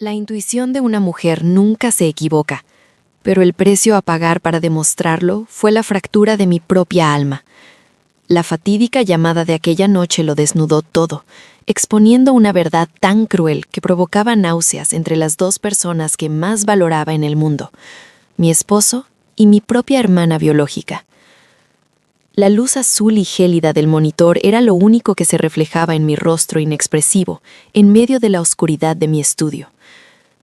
La intuición de una mujer nunca se equivoca, pero el precio a pagar para demostrarlo fue la fractura de mi propia alma. La fatídica llamada de aquella noche lo desnudó todo, exponiendo una verdad tan cruel que provocaba náuseas entre las dos personas que más valoraba en el mundo, mi esposo y mi propia hermana biológica. La luz azul y gélida del monitor era lo único que se reflejaba en mi rostro inexpresivo, en medio de la oscuridad de mi estudio.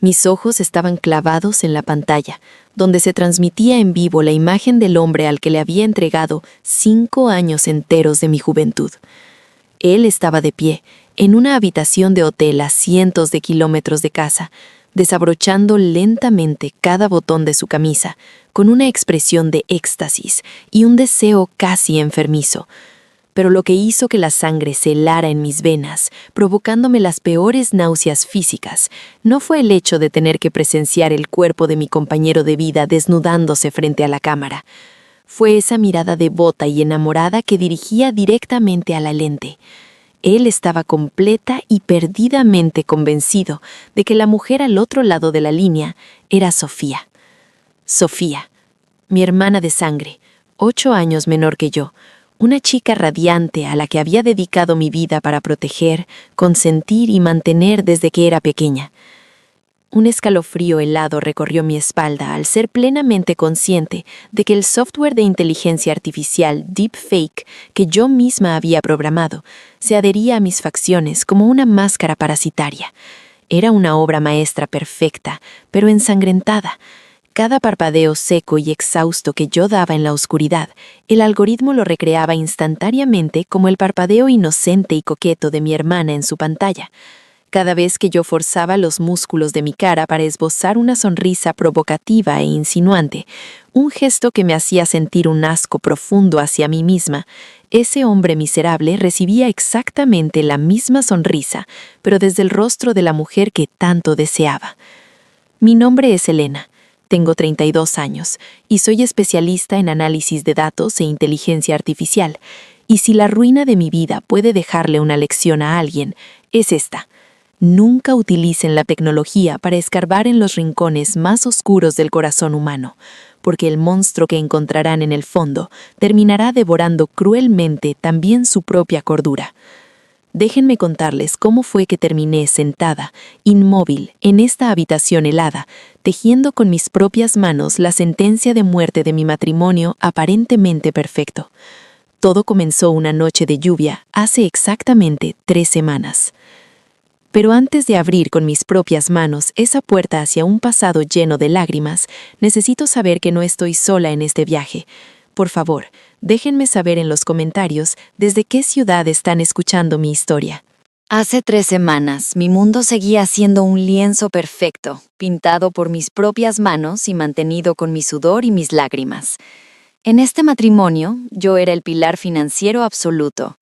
Mis ojos estaban clavados en la pantalla, donde se transmitía en vivo la imagen del hombre al que le había entregado 5 años enteros de mi juventud. Él estaba de pie, en una habitación de hotel a cientos de kilómetros de casa, desabrochando lentamente cada botón de su camisa, con una expresión de éxtasis y un deseo casi enfermizo. Pero lo que hizo que la sangre se helara en mis venas, provocándome las peores náuseas físicas, no fue el hecho de tener que presenciar el cuerpo de mi compañero de vida desnudándose frente a la cámara. Fue esa mirada devota y enamorada que dirigía directamente a la lente. Él estaba completa y perdidamente convencido de que la mujer al otro lado de la línea era Sofía. Sofía, mi hermana de sangre, 8 años menor que yo, una chica radiante a la que había dedicado mi vida para proteger, consentir y mantener desde que era pequeña. Un escalofrío helado recorrió mi espalda al ser plenamente consciente de que el software de inteligencia artificial Deepfake que yo misma había programado se adhería a mis facciones como una máscara parasitaria. Era una obra maestra perfecta, pero ensangrentada. Cada parpadeo seco y exhausto que yo daba en la oscuridad, el algoritmo lo recreaba instantáneamente como el parpadeo inocente y coqueto de mi hermana en su pantalla. Cada vez que yo forzaba los músculos de mi cara para esbozar una sonrisa provocativa e insinuante, un gesto que me hacía sentir un asco profundo hacia mí misma, ese hombre miserable recibía exactamente la misma sonrisa, pero desde el rostro de la mujer que tanto deseaba. Mi nombre es Elena. Tengo 32 años y soy especialista en análisis de datos e inteligencia artificial. Y si la ruina de mi vida puede dejarle una lección a alguien, es esta. Nunca utilicen la tecnología para escarbar en los rincones más oscuros del corazón humano, porque el monstruo que encontrarán en el fondo terminará devorando cruelmente también su propia cordura. Déjenme contarles cómo fue que terminé sentada, inmóvil, en esta habitación helada, tejiendo con mis propias manos la sentencia de muerte de mi matrimonio aparentemente perfecto. Todo comenzó una noche de lluvia hace exactamente 3 semanas. Pero antes de abrir con mis propias manos esa puerta hacia un pasado lleno de lágrimas, necesito saber que no estoy sola en este viaje. Por favor, déjenme saber en los comentarios desde qué ciudad están escuchando mi historia. Hace 3 semanas, mi mundo seguía siendo un lienzo perfecto, pintado por mis propias manos y mantenido con mi sudor y mis lágrimas. En este matrimonio, yo era el pilar financiero absoluto.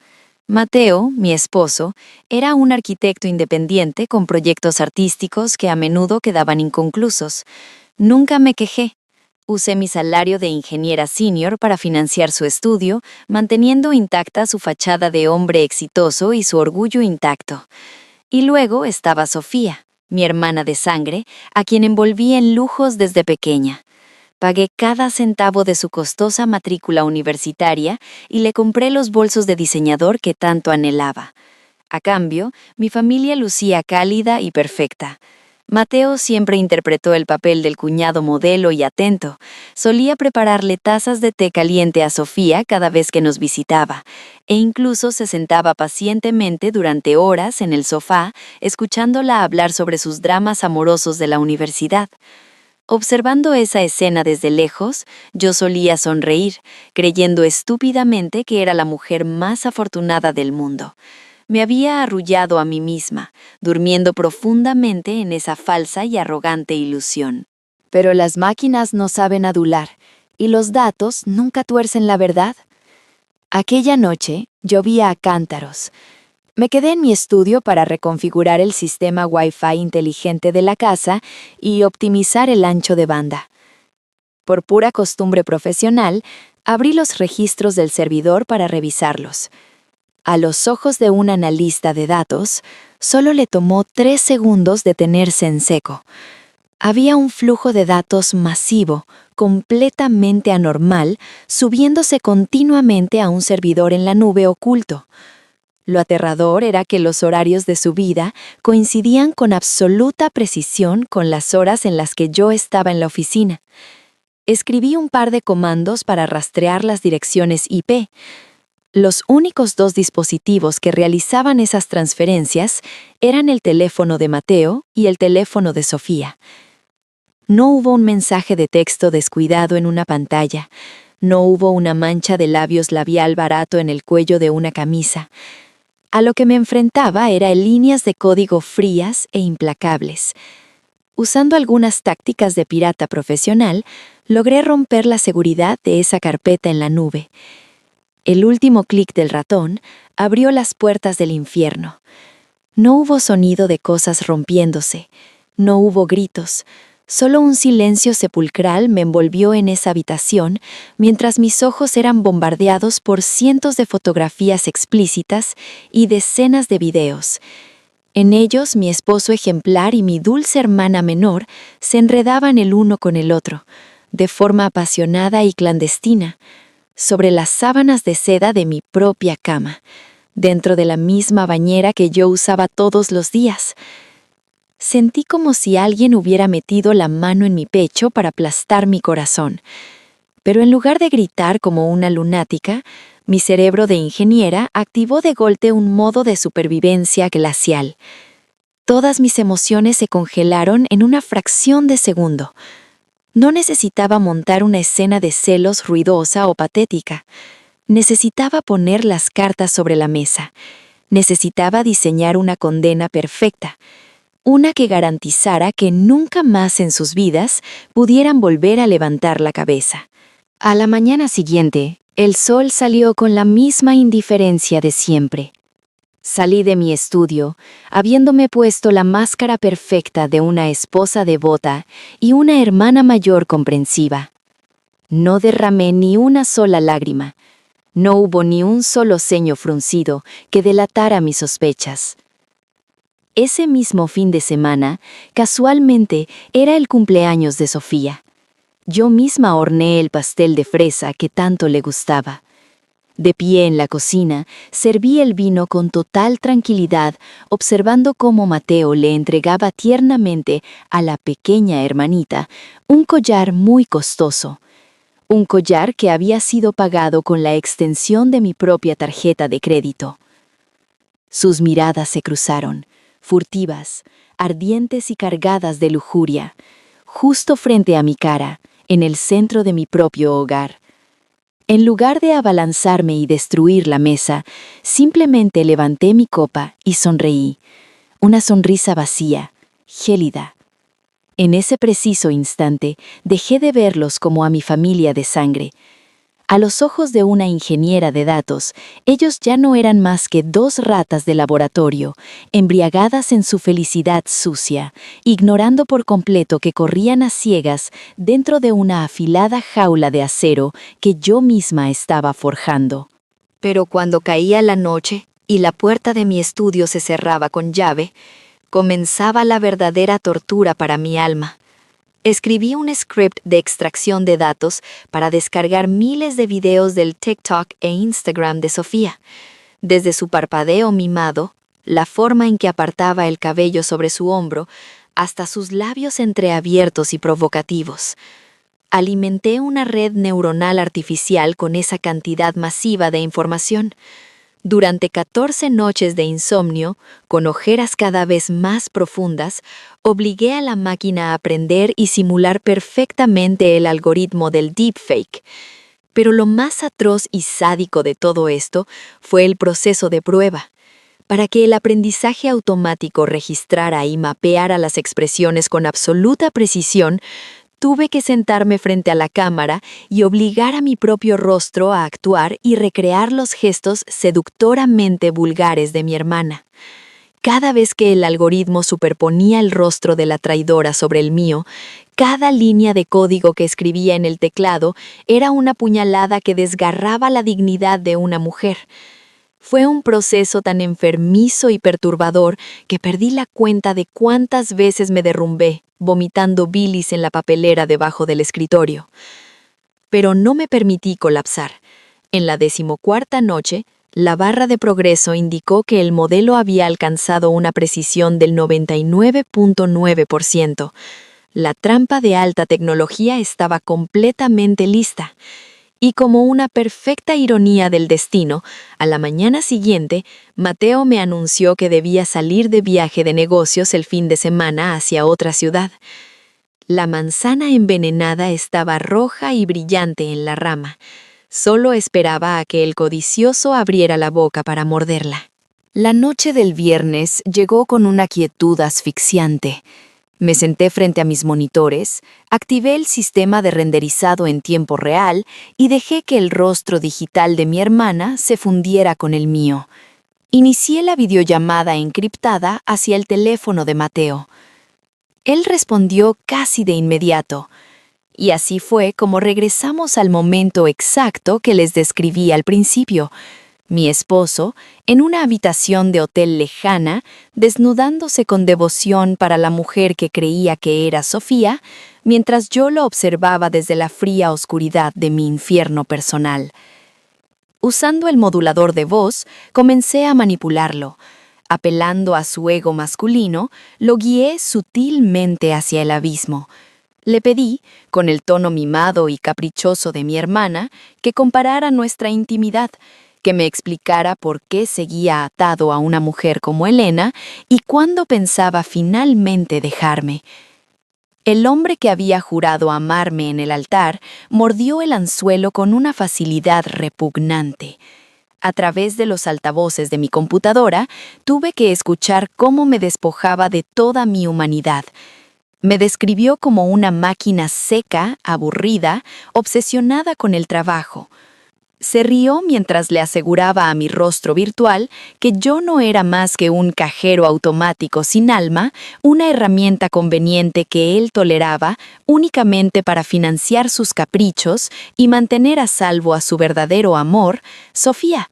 Mateo, mi esposo, era un arquitecto independiente con proyectos artísticos que a menudo quedaban inconclusos. Nunca me quejé. Usé mi salario de ingeniera senior para financiar su estudio, manteniendo intacta su fachada de hombre exitoso y su orgullo intacto. Y luego estaba Sofía, mi hermana de sangre, a quien envolví en lujos desde pequeña. Pagué cada centavo de su costosa matrícula universitaria y le compré los bolsos de diseñador que tanto anhelaba. A cambio, mi familia lucía cálida y perfecta. Mateo siempre interpretó el papel del cuñado modelo y atento. Solía prepararle tazas de té caliente a Sofía cada vez que nos visitaba, e incluso se sentaba pacientemente durante horas en el sofá, escuchándola hablar sobre sus dramas amorosos de la universidad. Observando esa escena desde lejos, yo solía sonreír, creyendo estúpidamente que era la mujer más afortunada del mundo. Me había arrullado a mí misma, durmiendo profundamente en esa falsa y arrogante ilusión. Pero las máquinas no saben adular, y los datos nunca tuercen la verdad. Aquella noche llovía a cántaros. Me quedé en mi estudio para reconfigurar el sistema Wi-Fi inteligente de la casa y optimizar el ancho de banda. Por pura costumbre profesional, abrí los registros del servidor para revisarlos. A los ojos de un analista de datos, solo le tomó 3 segundos detenerse en seco. Había un flujo de datos masivo, completamente anormal, subiéndose continuamente a un servidor en la nube oculto. Lo aterrador era que los horarios de subida coincidían con absoluta precisión con las horas en las que yo estaba en la oficina. Escribí un par de comandos para rastrear las direcciones IP. Los únicos 2 dispositivos que realizaban esas transferencias eran el teléfono de Mateo y el teléfono de Sofía. No hubo un mensaje de texto descuidado en una pantalla. No hubo una mancha de labios labial barato en el cuello de una camisa. A lo que me enfrentaba era líneas de código frías e implacables. Usando algunas tácticas de pirata profesional, logré romper la seguridad de esa carpeta en la nube. El último clic del ratón abrió las puertas del infierno. No hubo sonido de cosas rompiéndose, no hubo gritos, solo un silencio sepulcral me envolvió en esa habitación mientras mis ojos eran bombardeados por cientos de fotografías explícitas y decenas de videos. En ellos mi esposo ejemplar y mi dulce hermana menor se enredaban el uno con el otro, de forma apasionada y clandestina, sobre las sábanas de seda de mi propia cama, dentro de la misma bañera que yo usaba todos los días. Sentí como si alguien hubiera metido la mano en mi pecho para aplastar mi corazón. Pero en lugar de gritar como una lunática, mi cerebro de ingeniera activó de golpe un modo de supervivencia glacial. Todas mis emociones se congelaron en una fracción de segundo. No necesitaba montar una escena de celos ruidosa o patética. Necesitaba poner las cartas sobre la mesa. Necesitaba diseñar una condena perfecta. Una que garantizara que nunca más en sus vidas pudieran volver a levantar la cabeza. A la mañana siguiente, el sol salió con la misma indiferencia de siempre. Salí de mi estudio, habiéndome puesto la máscara perfecta de una esposa devota y una hermana mayor comprensiva. No derramé ni una sola lágrima. No hubo ni un solo ceño fruncido que delatara mis sospechas. Ese mismo fin de semana, casualmente, era el cumpleaños de Sofía. Yo misma horneé el pastel de fresa que tanto le gustaba. De pie en la cocina, serví el vino con total tranquilidad, observando cómo Mateo le entregaba tiernamente a la pequeña hermanita un collar muy costoso. Un collar que había sido pagado con la extensión de mi propia tarjeta de crédito. Sus miradas se cruzaron, furtivas, ardientes y cargadas de lujuria, justo frente a mi cara, en el centro de mi propio hogar. En lugar de abalanzarme y destruir la mesa, simplemente levanté mi copa y sonreí. Una sonrisa vacía, gélida. En ese preciso instante, dejé de verlos como a mi familia de sangre. A los ojos de una ingeniera de datos, ellos ya no eran más que 2 ratas de laboratorio, embriagadas en su felicidad sucia, ignorando por completo que corrían a ciegas dentro de una afilada jaula de acero que yo misma estaba forjando. Pero cuando caía la noche y la puerta de mi estudio se cerraba con llave, comenzaba la verdadera tortura para mi alma. Escribí un script de extracción de datos para descargar miles de videos del TikTok e Instagram de Sofía, desde su parpadeo mimado, la forma en que apartaba el cabello sobre su hombro, hasta sus labios entreabiertos y provocativos. Alimenté una red neuronal artificial con esa cantidad masiva de información. Durante 14 noches de insomnio, con ojeras cada vez más profundas, obligué a la máquina a aprender y simular perfectamente el algoritmo del deepfake. Pero lo más atroz y sádico de todo esto fue el proceso de prueba. Para que el aprendizaje automático registrara y mapeara las expresiones con absoluta precisión, tuve que sentarme frente a la cámara y obligar a mi propio rostro a actuar y recrear los gestos seductoramente vulgares de mi hermana. Cada vez que el algoritmo superponía el rostro de la traidora sobre el mío, cada línea de código que escribía en el teclado era una puñalada que desgarraba la dignidad de una mujer. Fue un proceso tan enfermizo y perturbador que perdí la cuenta de cuántas veces me derrumbé, vomitando bilis en la papelera debajo del escritorio. Pero no me permití colapsar. En la 14ª noche, la barra de progreso indicó que el modelo había alcanzado una precisión del 99.9%. La trampa de alta tecnología estaba completamente lista. Y como una perfecta ironía del destino, a la mañana siguiente, Mateo me anunció que debía salir de viaje de negocios el fin de semana hacia otra ciudad. La manzana envenenada estaba roja y brillante en la rama. Solo esperaba a que el codicioso abriera la boca para morderla. La noche del viernes llegó con una quietud asfixiante. Me senté frente a mis monitores, activé el sistema de renderizado en tiempo real y dejé que el rostro digital de mi hermana se fundiera con el mío. Inicié la videollamada encriptada hacia el teléfono de Mateo. Él respondió casi de inmediato, y así fue como regresamos al momento exacto que les describí al principio. Mi esposo, en una habitación de hotel lejana, desnudándose con devoción para la mujer que creía que era Sofía, mientras yo lo observaba desde la fría oscuridad de mi infierno personal. Usando el modulador de voz, comencé a manipularlo. Apelando a su ego masculino, lo guié sutilmente hacia el abismo. Le pedí, con el tono mimado y caprichoso de mi hermana, que comparara nuestra intimidad, que me explicara por qué seguía atado a una mujer como Elena y cuándo pensaba finalmente dejarme. El hombre que había jurado amarme en el altar mordió el anzuelo con una facilidad repugnante. A través de los altavoces de mi computadora, tuve que escuchar cómo me despojaba de toda mi humanidad. Me describió como una máquina seca, aburrida, obsesionada con el trabajo. Se rió mientras le aseguraba a mi rostro virtual que yo no era más que un cajero automático sin alma, una herramienta conveniente que él toleraba únicamente para financiar sus caprichos y mantener a salvo a su verdadero amor, Sofía.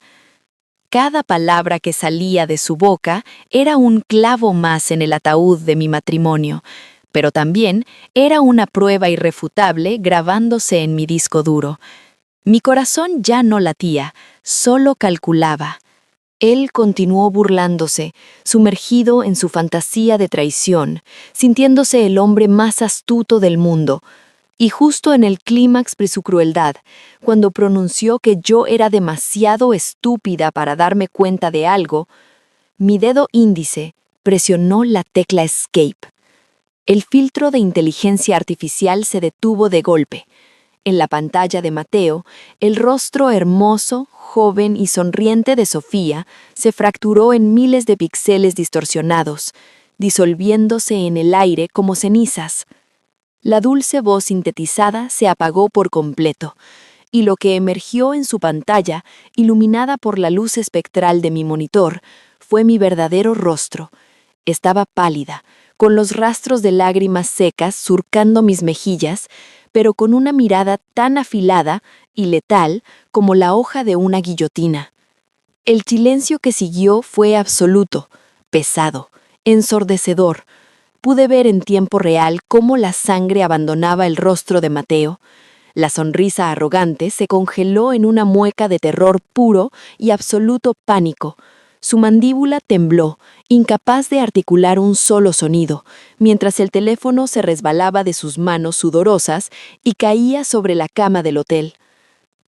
Cada palabra que salía de su boca era un clavo más en el ataúd de mi matrimonio, pero también era una prueba irrefutable grabándose en mi disco duro. Mi corazón ya no latía, solo calculaba. Él continuó burlándose, sumergido en su fantasía de traición, sintiéndose el hombre más astuto del mundo. Y justo en el clímax de su crueldad, cuando pronunció que yo era demasiado estúpida para darme cuenta de algo, mi dedo índice presionó la tecla Escape. El filtro de inteligencia artificial se detuvo de golpe. En la pantalla de Mateo, el rostro hermoso, joven y sonriente de Sofía se fracturó en miles de píxeles distorsionados, disolviéndose en el aire como cenizas. La dulce voz sintetizada se apagó por completo, y lo que emergió en su pantalla, iluminada por la luz espectral de mi monitor, fue mi verdadero rostro. Estaba pálida, con los rastros de lágrimas secas surcando mis mejillas, pero con una mirada tan afilada y letal como la hoja de una guillotina. El silencio que siguió fue absoluto, pesado, ensordecedor. Pude ver en tiempo real cómo la sangre abandonaba el rostro de Mateo. La sonrisa arrogante se congeló en una mueca de terror puro y absoluto pánico. Su mandíbula tembló, incapaz de articular un solo sonido, mientras el teléfono se resbalaba de sus manos sudorosas y caía sobre la cama del hotel.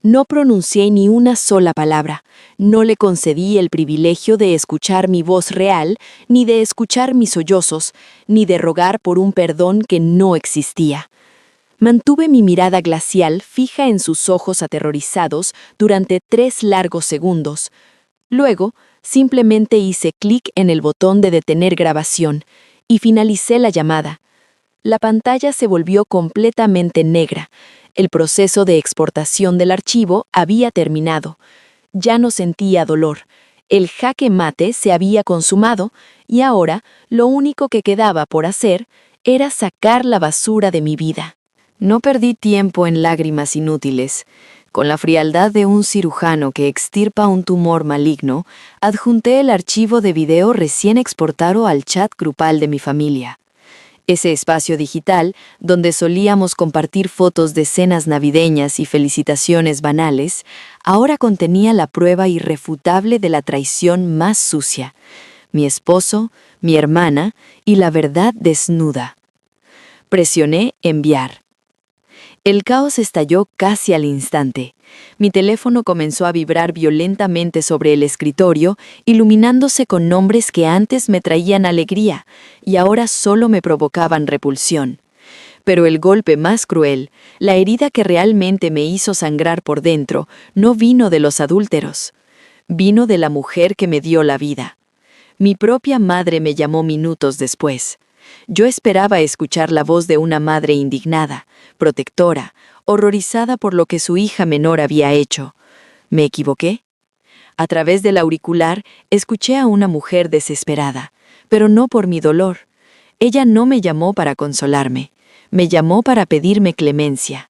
No pronuncié ni una sola palabra, no le concedí el privilegio de escuchar mi voz real, ni de escuchar mis sollozos, ni de rogar por un perdón que no existía. Mantuve mi mirada glacial fija en sus ojos aterrorizados durante 3 largos segundos. Luego, simplemente hice clic en el botón de detener grabación y finalicé la llamada. La pantalla se volvió completamente negra. El proceso de exportación del archivo había terminado. Ya no sentía dolor. El jaque mate se había consumado y ahora lo único que quedaba por hacer era sacar la basura de mi vida. No perdí tiempo en lágrimas inútiles. Con la frialdad de un cirujano que extirpa un tumor maligno, adjunté el archivo de video recién exportado al chat grupal de mi familia. Ese espacio digital, donde solíamos compartir fotos de cenas navideñas y felicitaciones banales, ahora contenía la prueba irrefutable de la traición más sucia: mi esposo, mi hermana y la verdad desnuda. Presioné enviar. El caos estalló casi al instante. Mi teléfono comenzó a vibrar violentamente sobre el escritorio, iluminándose con nombres que antes me traían alegría y ahora solo me provocaban repulsión. Pero el golpe más cruel, la herida que realmente me hizo sangrar por dentro, no vino de los adúlteros. Vino de la mujer que me dio la vida. Mi propia madre me llamó minutos después. Yo esperaba escuchar la voz de una madre indignada, protectora, horrorizada por lo que su hija menor había hecho. ¿Me equivoqué? A través del auricular escuché a una mujer desesperada, pero no por mi dolor. Ella no me llamó para consolarme, me llamó para pedirme clemencia.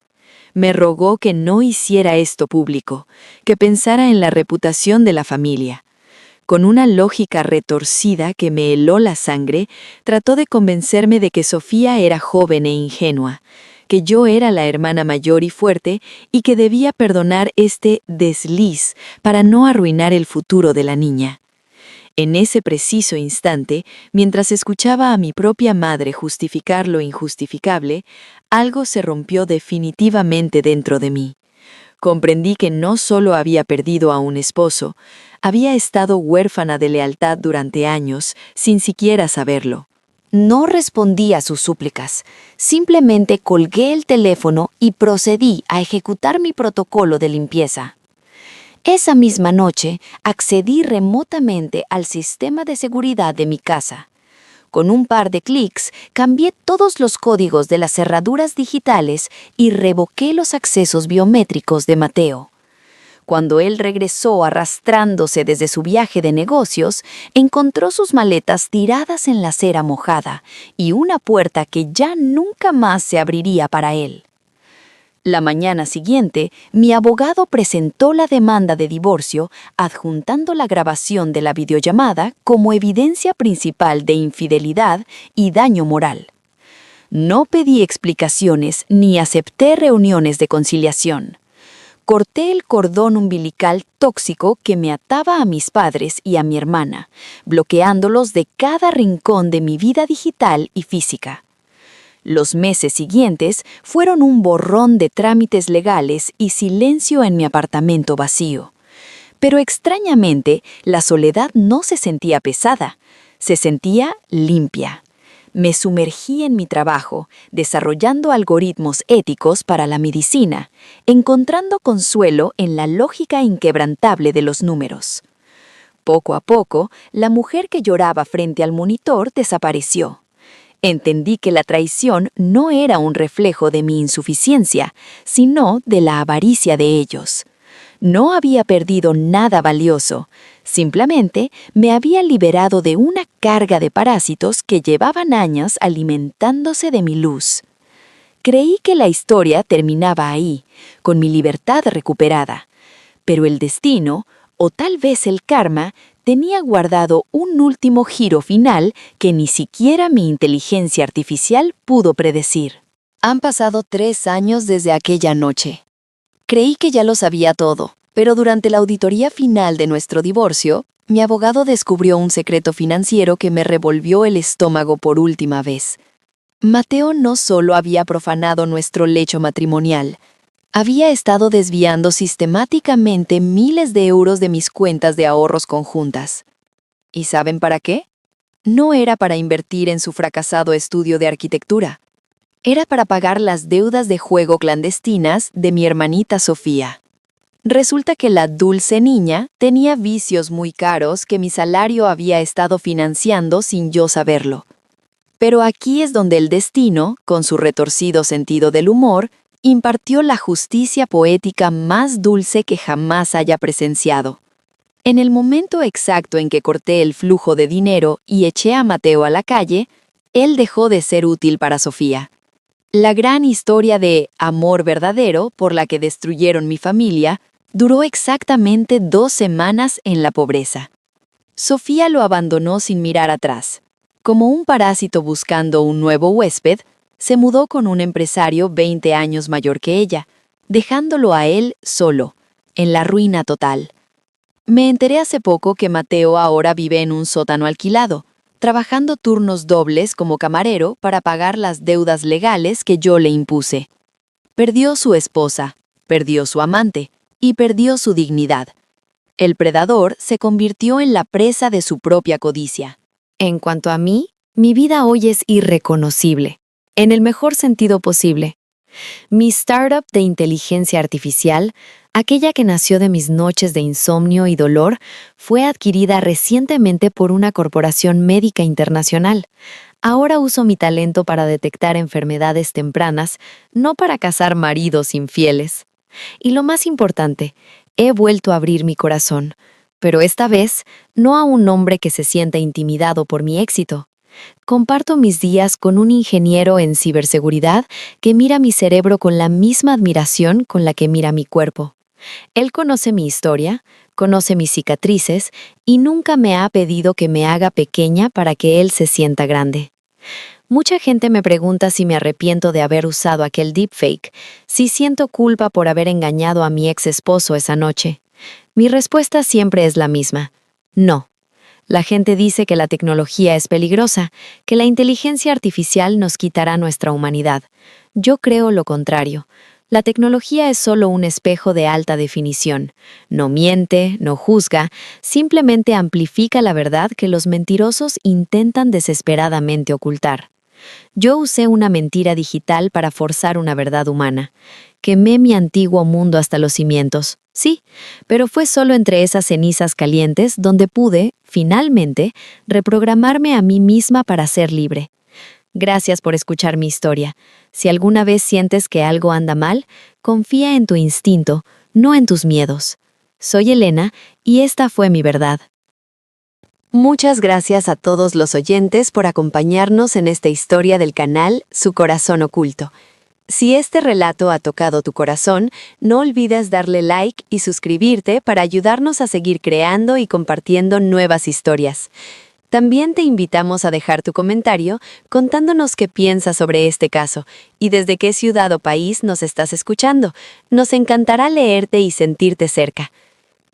Me rogó que no hiciera esto público, que pensara en la reputación de la familia. Con una lógica retorcida que me heló la sangre, trató de convencerme de que Sofía era joven e ingenua, que yo era la hermana mayor y fuerte y que debía perdonar este desliz para no arruinar el futuro de la niña. En ese preciso instante, mientras escuchaba a mi propia madre justificar lo injustificable, algo se rompió definitivamente dentro de mí. Comprendí que no solo había perdido a un esposo, había estado huérfana de lealtad durante años, sin siquiera saberlo. No respondí a sus súplicas. Simplemente colgué el teléfono y procedí a ejecutar mi protocolo de limpieza. Esa misma noche, accedí remotamente al sistema de seguridad de mi casa. Con un par de clics, cambié todos los códigos de las cerraduras digitales y revoqué los accesos biométricos de Mateo. Cuando él regresó arrastrándose desde su viaje de negocios, encontró sus maletas tiradas en la acera mojada y una puerta que ya nunca más se abriría para él. La mañana siguiente, mi abogado presentó la demanda de divorcio, adjuntando la grabación de la videollamada como evidencia principal de infidelidad y daño moral. No pedí explicaciones ni acepté reuniones de conciliación. Corté el cordón umbilical tóxico que me ataba a mis padres y a mi hermana, bloqueándolos de cada rincón de mi vida digital y física. Los meses siguientes fueron un borrón de trámites legales y silencio en mi apartamento vacío. Pero extrañamente, la soledad no se sentía pesada, se sentía limpia. Me sumergí en mi trabajo, desarrollando algoritmos éticos para la medicina, encontrando consuelo en la lógica inquebrantable de los números. Poco a poco, la mujer que lloraba frente al monitor desapareció. Entendí que la traición no era un reflejo de mi insuficiencia, sino de la avaricia de ellos. No había perdido nada valioso, simplemente me había liberado de una carga de parásitos que llevaban años alimentándose de mi luz. Creí que la historia terminaba ahí, con mi libertad recuperada, pero el destino, o tal vez el karma, tenía guardado un último giro final que ni siquiera mi inteligencia artificial pudo predecir. Han pasado 3 años desde aquella noche. Creí que ya lo sabía todo, pero durante la auditoría final de nuestro divorcio, mi abogado descubrió un secreto financiero que me revolvió el estómago por última vez. Mateo no solo había profanado nuestro lecho matrimonial, había estado desviando sistemáticamente miles de euros de mis cuentas de ahorros conjuntas. ¿Y saben para qué? No era para invertir en su fracasado estudio de arquitectura. Era para pagar las deudas de juego clandestinas de mi hermanita Sofía. Resulta que la dulce niña tenía vicios muy caros que mi salario había estado financiando sin yo saberlo. Pero aquí es donde el destino, con su retorcido sentido del humor, impartió la justicia poética más dulce que jamás haya presenciado. En el momento exacto en que corté el flujo de dinero y eché a Mateo a la calle, él dejó de ser útil para Sofía. La gran historia de amor verdadero por la que destruyeron mi familia duró exactamente 2 semanas en la pobreza. Sofía lo abandonó sin mirar atrás. Como un parásito buscando un nuevo huésped, se mudó con un empresario 20 años mayor que ella, dejándolo a él solo, en la ruina total. Me enteré hace poco que Mateo ahora vive en un sótano alquilado, trabajando turnos dobles como camarero para pagar las deudas legales que yo le impuse. Perdió su esposa, perdió su amante y perdió su dignidad. El predador se convirtió en la presa de su propia codicia. En cuanto a mí, mi vida hoy es irreconocible, en el mejor sentido posible. Mi startup de inteligencia artificial, aquella que nació de mis noches de insomnio y dolor, fue adquirida recientemente por una corporación médica internacional. Ahora uso mi talento para detectar enfermedades tempranas, no para cazar maridos infieles. Y lo más importante, he vuelto a abrir mi corazón, pero esta vez no a un hombre que se sienta intimidado por mi éxito. Comparto mis días con un ingeniero en ciberseguridad que mira mi cerebro con la misma admiración con la que mira mi cuerpo. Él conoce mi historia, conoce mis cicatrices y nunca me ha pedido que me haga pequeña para que él se sienta grande. Mucha gente me pregunta si me arrepiento de haber usado aquel deepfake, si siento culpa por haber engañado a mi ex esposo esa noche. Mi respuesta siempre es la misma: no. La gente dice que la tecnología es peligrosa, que la inteligencia artificial nos quitará nuestra humanidad. Yo creo lo contrario. La tecnología es solo un espejo de alta definición. No miente, no juzga, simplemente amplifica la verdad que los mentirosos intentan desesperadamente ocultar. Yo usé una mentira digital para forzar una verdad humana. Quemé mi antiguo mundo hasta los cimientos, sí, pero fue solo entre esas cenizas calientes donde pude, finalmente, reprogramarme a mí misma para ser libre. Gracias por escuchar mi historia. Si alguna vez sientes que algo anda mal, confía en tu instinto, no en tus miedos. Soy Elena y esta fue mi verdad. Muchas gracias a todos los oyentes por acompañarnos en esta historia del canal Su Corazón Oculto. Si este relato ha tocado tu corazón, no olvides darle like y suscribirte para ayudarnos a seguir creando y compartiendo nuevas historias. También te invitamos a dejar tu comentario contándonos qué piensas sobre este caso y desde qué ciudad o país nos estás escuchando. Nos encantará leerte y sentirte cerca.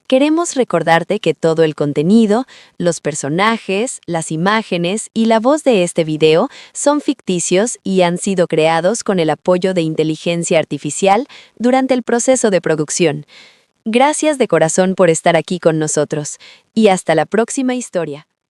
Queremos recordarte que todo el contenido, los personajes, las imágenes y la voz de este video son ficticios y han sido creados con el apoyo de inteligencia artificial durante el proceso de producción. Gracias de corazón por estar aquí con nosotros y hasta la próxima historia.